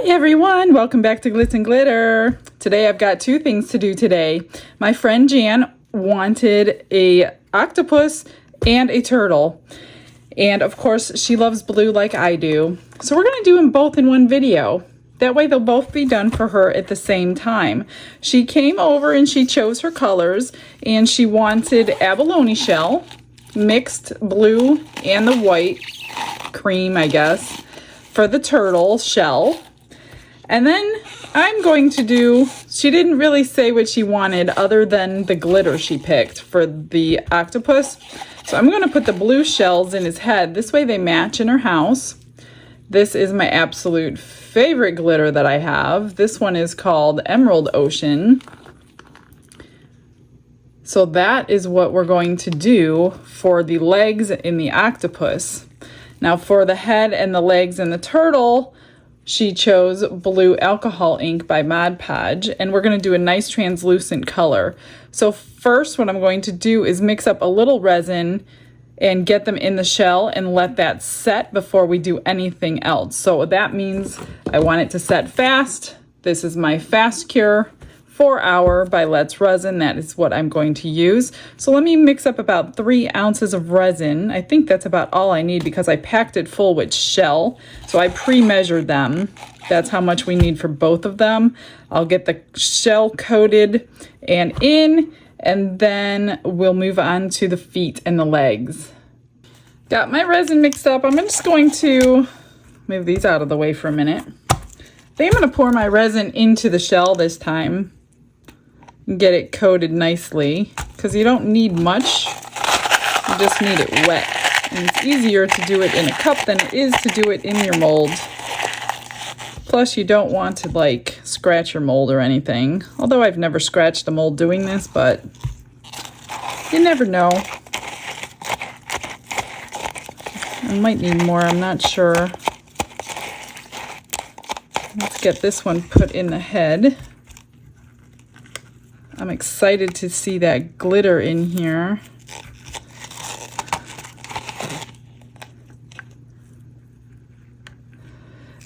Hi everyone, welcome back to Glitz and Glitter. Today I've got two things to do today. My friend Jan wanted a octopus and a turtle. And of course she loves blue like I do. So we're going to do them both in one video. That way they'll both be done for her at the same time. She came over and she chose her colors and she wanted abalone shell, mixed blue and the white cream, I guess, for the turtle shell. And then I'm going to do, she didn't really say what she wanted other than the glitter she picked for the octopus. So I'm going to put the blue shells in his head. This way they match in her house. This is my absolute favorite glitter that I have. This one is called Emerald Ocean. So that is what we're going to do for the legs in the octopus. Now for the head and the legs and the turtle, she chose blue alcohol ink by Mod Podge, and we're going to do a nice translucent color. So first what I'm going to do is mix up a little resin and get them in the shell and let that set before we do anything else. So that means I want it to set fast. This is my Fast Cure 4-hour by Let's Resin. That is what I'm going to use. So let me mix up about 3 ounces of resin. I think that's about all I need because I packed it full with shell. So I pre-measured them. That's how much we need for both of them. I'll get the shell coated and in, and then we'll move on to the feet and the legs. Got my resin mixed up. I'm just going to move these out of the way for a minute. I think I'm going to pour my resin into the shell this time and get it coated nicely, because you don't need much, you just need it wet. And it's easier to do it in a cup than it is to do it in your mold. Plus you don't want to like scratch your mold or anything. Although I've never scratched a mold doing this, but you never know. I might need more, I'm not sure. Let's get this one put in the head. I'm excited to see that glitter in here.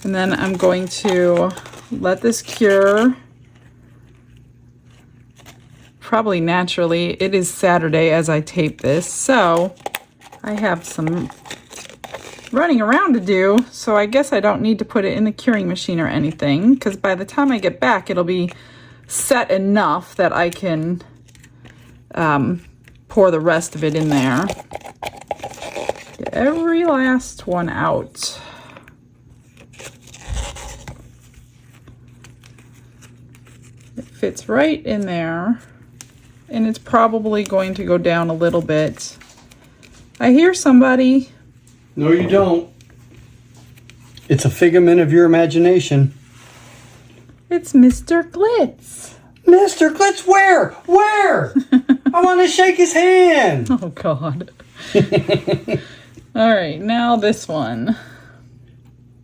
And then I'm going to let this cure probably naturally. It is Saturday as I tape this, so I have some running around to do, so I guess I don't need to put it in the curing machine or anything, because by the time I get back it'll be set enough that I can pour the rest of it in there. Get every last one out. It fits right in there, and it's probably going to go down a little bit. I hear somebody. No, you don't. It's a figment of your imagination. It's Mr. Glitz. Mr. Glitz, where? Where? I want to shake his hand. Oh, God. All right, now this one.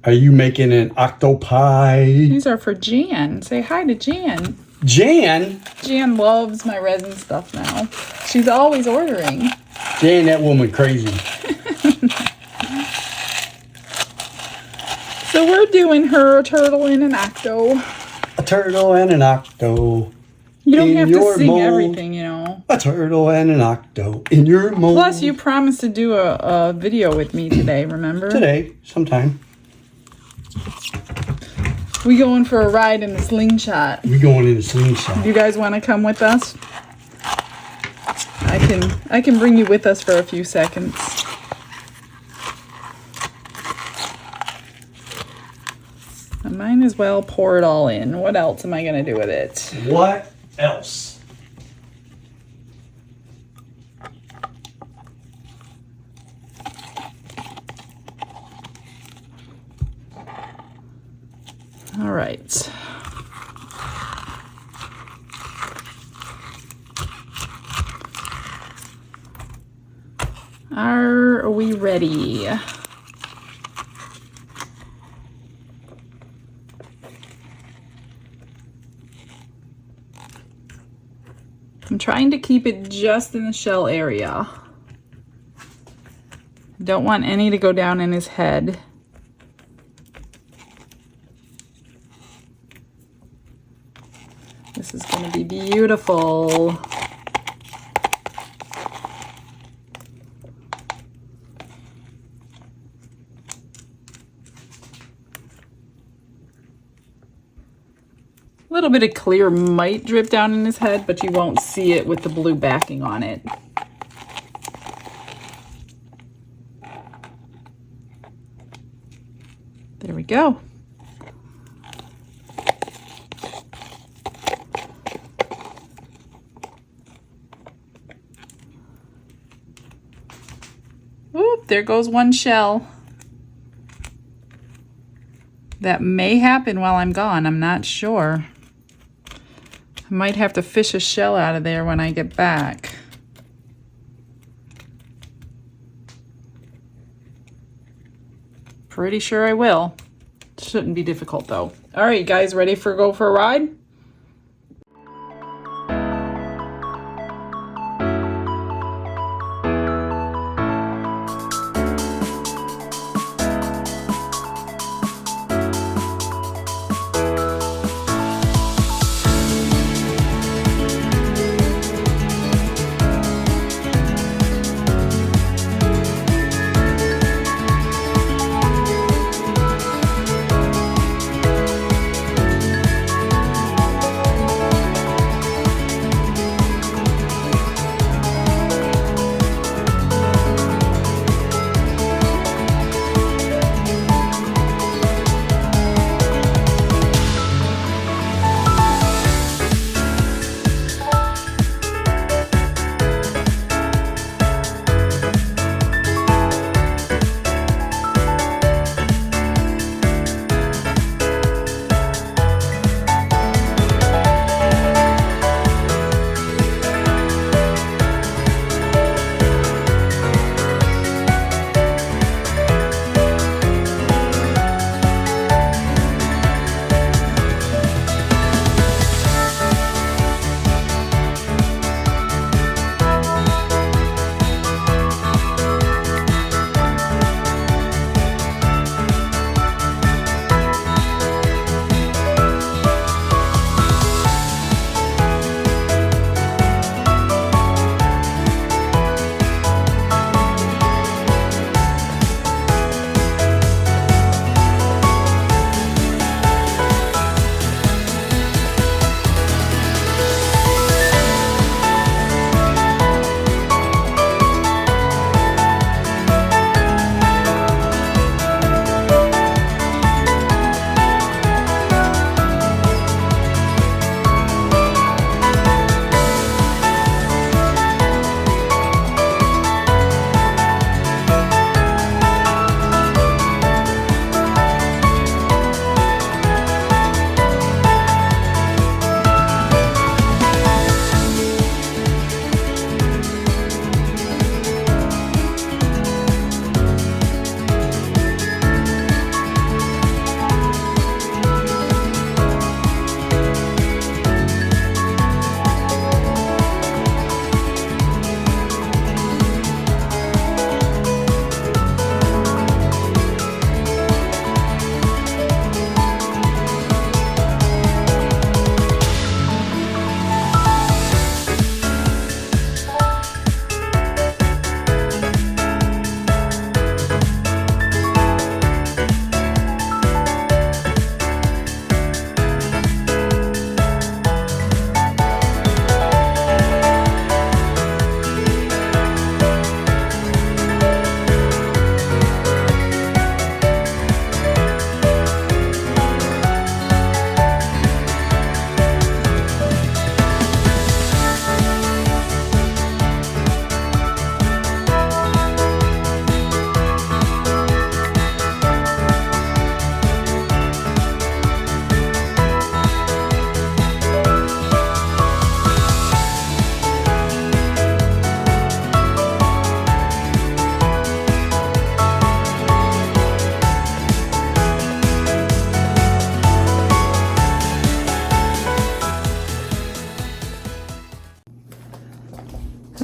Are you making an octopi? These are for Jan. Say hi to Jan. Jan? Jan loves my resin stuff now. She's always ordering. Jan, that woman crazy. So we're doing her a turtle and an octo. A turtle and an octo. You don't have to sing mold. everything, you know. A turtle and an octo in your mold. Plus, you promised to do a video with me today, remember? Today, sometime. We going for a ride in the slingshot. We going in the slingshot. You guys want to come with us? I can bring you with us for a few seconds. I might as well pour it all in. What else am I going to do with it? What else? All right. Are we ready? I'm trying to keep it just in the shell area. Don't want any to go down in his head. This is going to be beautiful. A little bit of clear might drip down in his head, but you won't see it with the blue backing on it. There we go. Oop, there goes one shell. That may happen while I'm gone, I'm not sure. I might have to fish a shell out of there when I get back. Pretty sure I will. Shouldn't be difficult though. All right, guys, ready for go for a ride?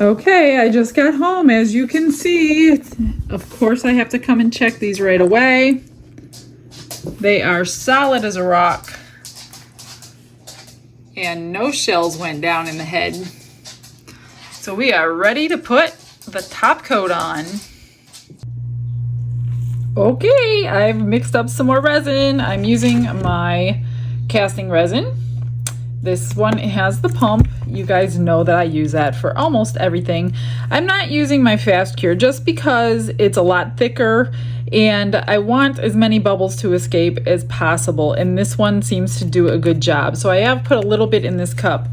Okay, I just got home, as you can see. Of course, I have to come and check these right away. They are solid as a rock. and no shells went down in the head. So we are ready to put the top coat on. Okay, I've mixed up some more resin. I'm using my casting resin. This one has the pump. You guys know that I use that for almost everything. I'm not using my fast cure just because it's a lot thicker and I want as many bubbles to escape as possible, and this one seems to do a good job. So I have put a little bit in this cup.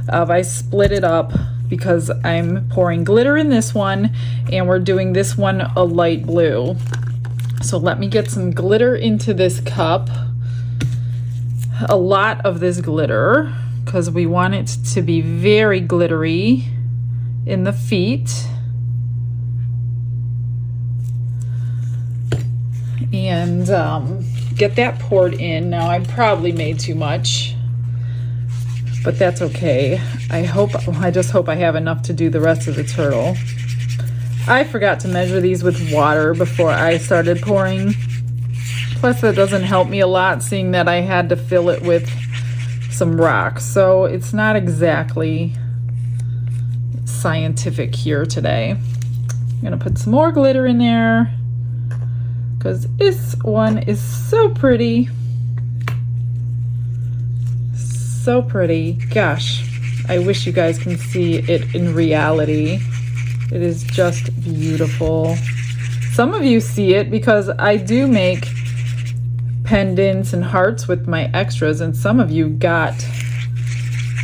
I split it up because I'm pouring glitter in this one and we're doing this one a light blue. So let me get some glitter into this cup. A lot of this glitter because we want it to be very glittery in the feet. And get that poured in. Now I probably made too much, but that's okay. I just hope I have enough to do the rest of the turtle. I forgot to measure these with water before I started pouring. Plus that doesn't help me a lot, seeing that I had to fill it with some rocks. So it's not exactly scientific here today. I'm gonna put some more glitter in there because this one is so pretty. So pretty. Gosh, I wish you guys can see it in reality. It is just beautiful. Some of you see it because I do make pendants and hearts with my extras, and some of you got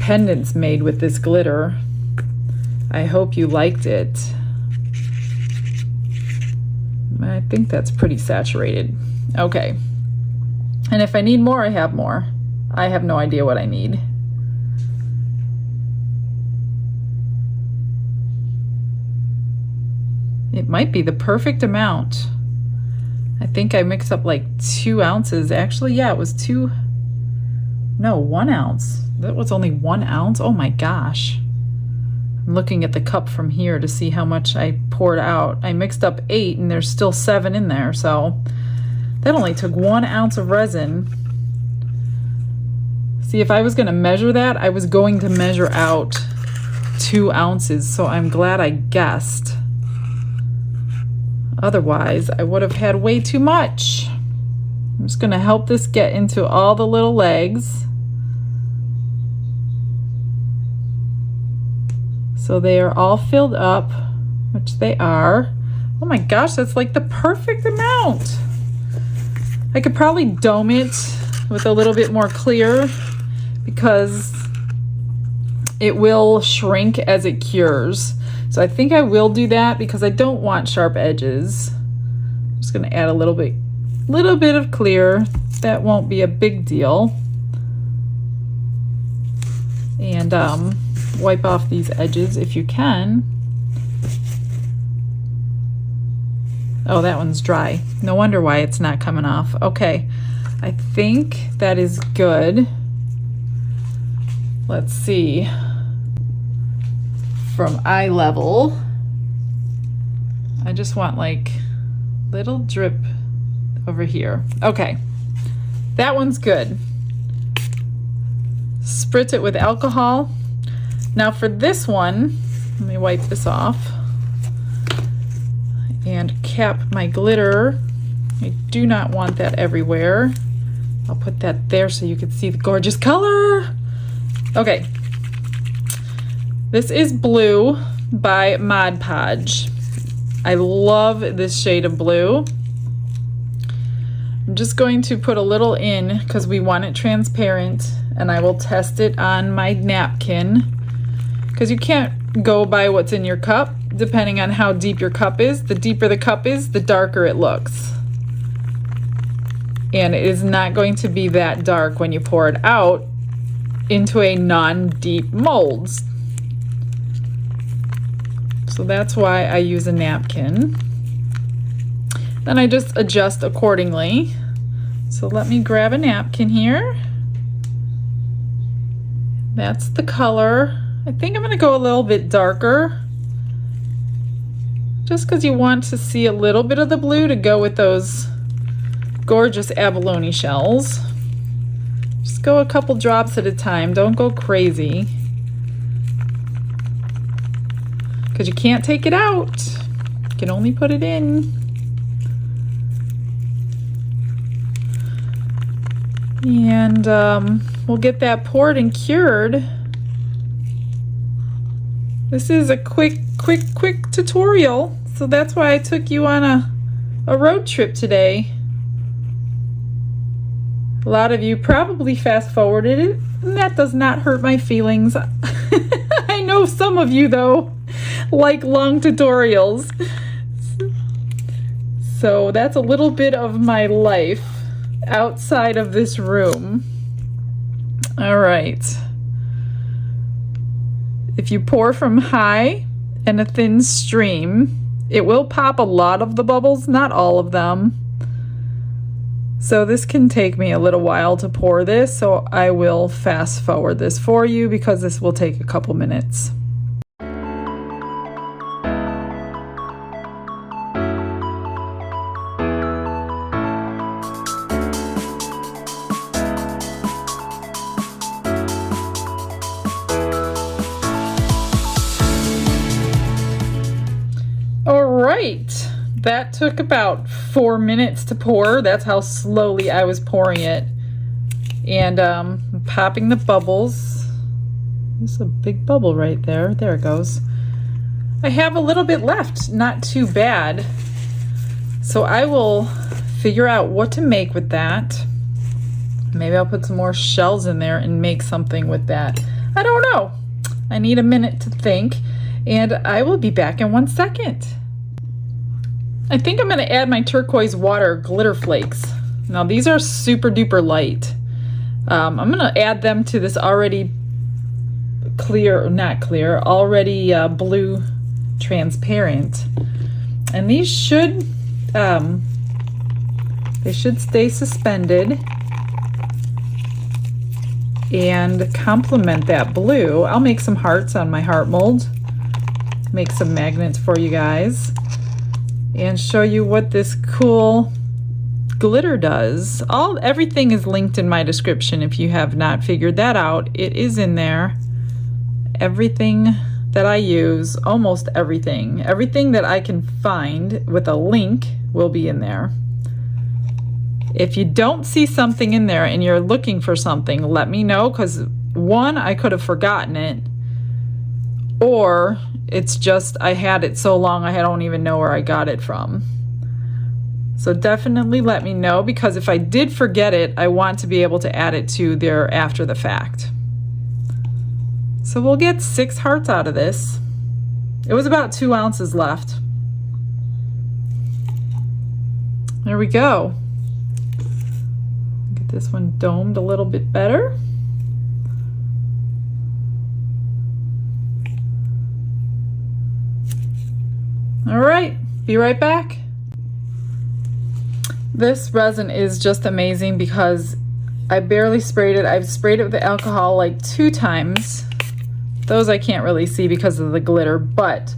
pendants made with this glitter. I hope you liked it. I think that's pretty saturated. Okay. And if I need more, I have more. I have no idea what I need. It might be the perfect amount. I think I mixed up like 2 ounces. Actually, yeah, it was 1 ounce. That was only 1 ounce. Oh my gosh. I'm looking at the cup from here to see how much I poured out. I mixed up 8 and there's still 7 in there. So that only took 1 ounce of resin. See, if I was going to measure that, I was going to measure out 2 ounces. So I'm glad I guessed. Otherwise, I would have had way too much. I'm just going to help this get into all the little legs. So they are all filled up, which they are. Oh my gosh, that's like the perfect amount. I could probably dome it with a little bit more clear because it will shrink as it cures. So I think I will do that because I don't want sharp edges. I'm just going to add a little bit of clear. That won't be a big deal. And wipe off these edges if you can. Oh, that one's dry. No wonder why it's not coming off. Okay, I think that is good. Let's see. From eye level, I just want like little drip over here. Okay, that one's good. Spritz it with alcohol. Now for this one, let me wipe this off and cap my glitter. I do not want that everywhere. I'll put that there so you can see the gorgeous color. Okay. This is Blue by Mod Podge. I love this shade of blue. I'm just going to put a little in because we want it transparent, and I will test it on my napkin because you can't go by what's in your cup depending on how deep your cup is. The deeper the cup is, the darker it looks. And it is not going to be that dark when you pour it out into a non-deep mold. So that's why I use a napkin. Then I just adjust accordingly. So let me grab a napkin here. That's the color. I think I'm gonna go a little bit darker, just because you want to see a little bit of the blue to go with those gorgeous abalone shells. Just go a couple drops at a time. Don't go crazy, because you can't take it out. You can only put it in. And we'll get that poured and cured. This is a quick tutorial, so that's why I took you on a road trip today. A lot of you probably fast forwarded it, and that does not hurt my feelings. I know some of you, though, like long tutorials. So that's a little bit of my life outside of this room. All right. If you pour from high and a thin stream, it will pop a lot of the bubbles, not all of them. So this can take me a little while to pour this, so I will fast forward this for you because this will take a couple minutes. All right. That took about 4 minutes to pour. That's how slowly I was pouring it. And popping the bubbles. There's a big bubble right there. There it goes. I have a little bit left, not too bad. So I will figure out what to make with that. Maybe I'll put some more shells in there and make something with that. I don't know. I need a minute to think, and I will be back in 1 second. I think I'm going to add my turquoise water glitter flakes. Now these are super duper light. I'm going to add them to this already clear, not clear, already blue transparent. And these should, they should stay suspended and complement that blue. I'll make some hearts on my heart mold, make some magnets for you guys, and show you what this cool glitter does. Everything is linked in my description if you have not figured that out. It is in there. Everything that I use, almost everything that I can find with a link will be in there. If you don't see something in there and you're looking for something, let me know, because one, I could have forgotten it, or it's just I had it so long I don't even know where I got it from. So definitely let me know, because if I did forget it, I want to be able to add it to there after the fact. So we'll get 6 hearts out of this. It was about 2 ounces left. There we go. Get this one domed a little bit better. All right, be right back. This resin is just amazing because I barely sprayed it. I've sprayed it with the alcohol like 2 times. Those I can't really see because of the glitter, but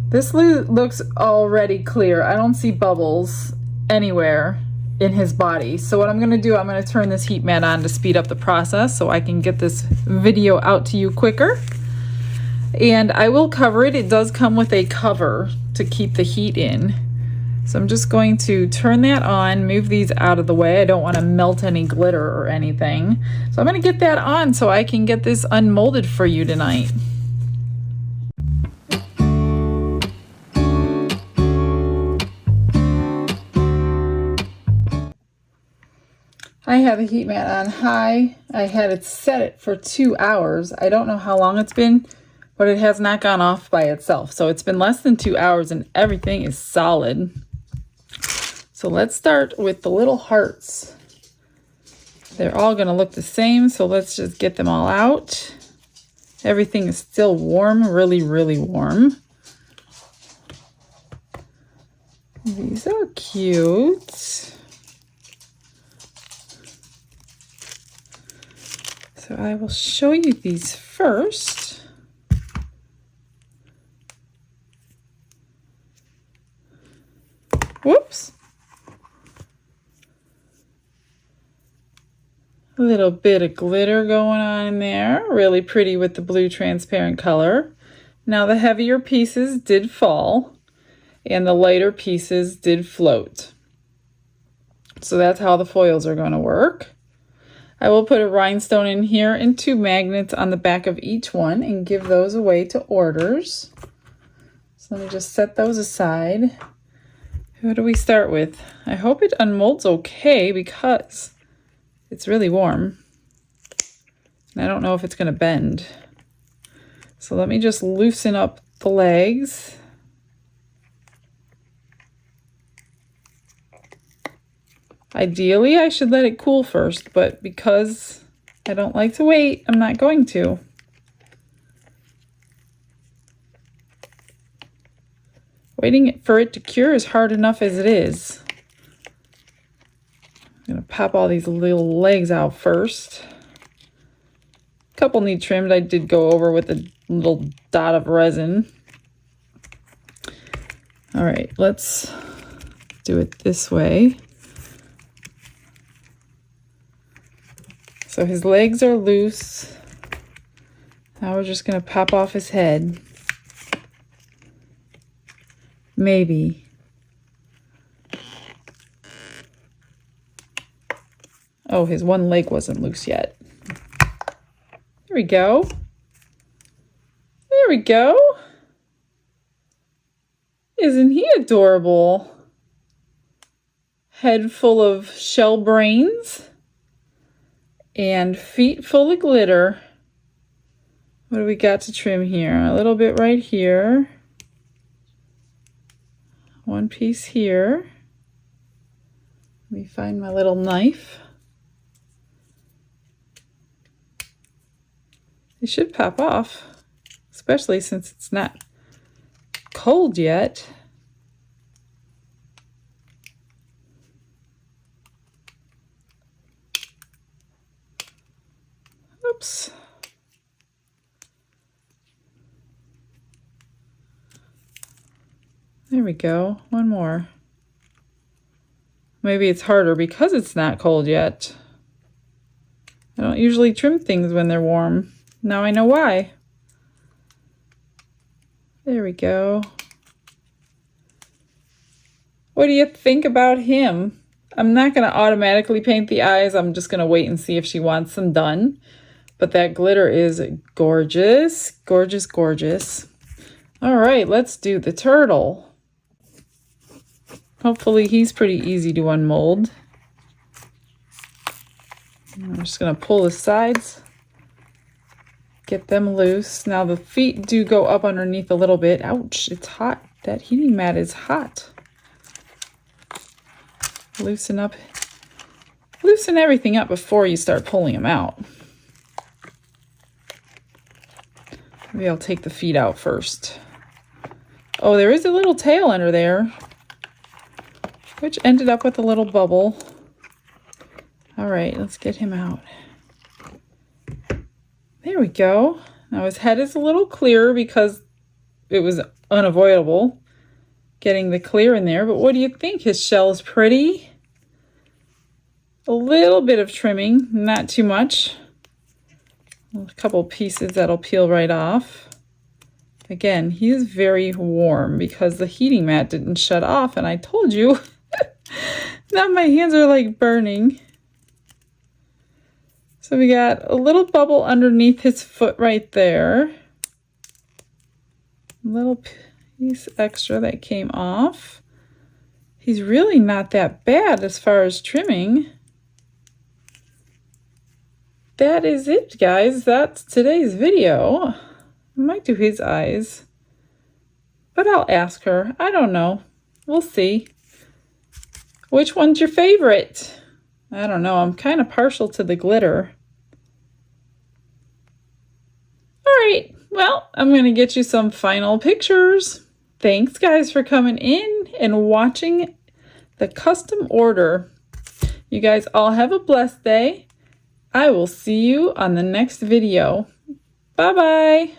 this looks already clear. I don't see bubbles anywhere in his body. So what I'm gonna do, I'm gonna turn this heat mat on to speed up the process so I can get this video out to you quicker. And I will cover it. It does come with a cover to keep the heat in. So I'm just going to turn that on, move these out of the way. I don't want to melt any glitter or anything. So I'm going to get that on so I can get this unmolded for you tonight. I have a heat mat on high. I had it set it for 2 hours. I don't know how long it's been, but it has not gone off by itself. So it's been less than 2 hours and everything is solid. So let's start with the little hearts. They're all gonna look the same, so let's just get them all out. Everything is still warm, really, really warm. These are cute. So I will show you these first. Whoops. little bit of glitter going on in there. Really pretty with the blue transparent color. Now the heavier pieces did fall and the lighter pieces did float. So that's how the foils are going to work. I will put a rhinestone in here and 2 magnets on the back of each one and give those away to orders. So let me just set those aside. Who do we start with? I hope it unmolds okay because it's really warm. And I don't know if it's going to bend. So let me just loosen up the legs. Ideally, I should let it cool first, but because I don't like to wait, I'm not going to. Waiting for it to cure is hard enough as it is. I'm going to pop all these little legs out first. A couple need trimmed. I did go over with a little dot of resin. All right, let's do it this way. So his legs are loose. Now we're just going to pop off his head. Maybe. Oh, his one leg wasn't loose yet. There we go. There we go. Isn't he adorable? Head full of shell brains and feet full of glitter. What do we got to trim here? A little bit right here. One piece here. Let me find my little knife. It should pop off, especially since it's not cold yet. Oops. There we go. One more. Maybe it's harder because it's not cold yet. I don't usually trim things when they're warm. Now I know why. There we go. What do you think about him? I'm not going to automatically paint the eyes. I'm just going to wait and see if she wants them done. But that glitter is gorgeous. Gorgeous, gorgeous. All right, let's do the turtle. Hopefully he's pretty easy to unmold. I'm just going to pull the sides, get them loose. Now the feet do go up underneath a little bit. Ouch, it's hot. That heating mat is hot. Loosen everything up before you start pulling them out. Maybe I'll take the feet out first. Oh, there is a little tail under there, which ended up with a little bubble. All right, let's get him out. There we go. Now his head is a little clearer because it was unavoidable getting the clear in there. But what do you think? His shell is pretty. A little bit of trimming, not too much. A couple pieces that'll peel right off. Again, he is very warm because the heating mat didn't shut off, and I told you. Now my hands are like burning. So we got a little bubble underneath his foot right there. A little piece extra that came off. He's really not that bad as far as trimming. That is it, guys. That's today's video. I might do his eyes, but I'll ask her. I don't know. We'll see. Which one's your favorite? I don't know. I'm kind of partial to the glitter. All right. Well, I'm going to get you some final pictures. Thanks, guys, for coming in and watching the custom order. You guys all have a blessed day. I will see you on the next video. Bye-bye.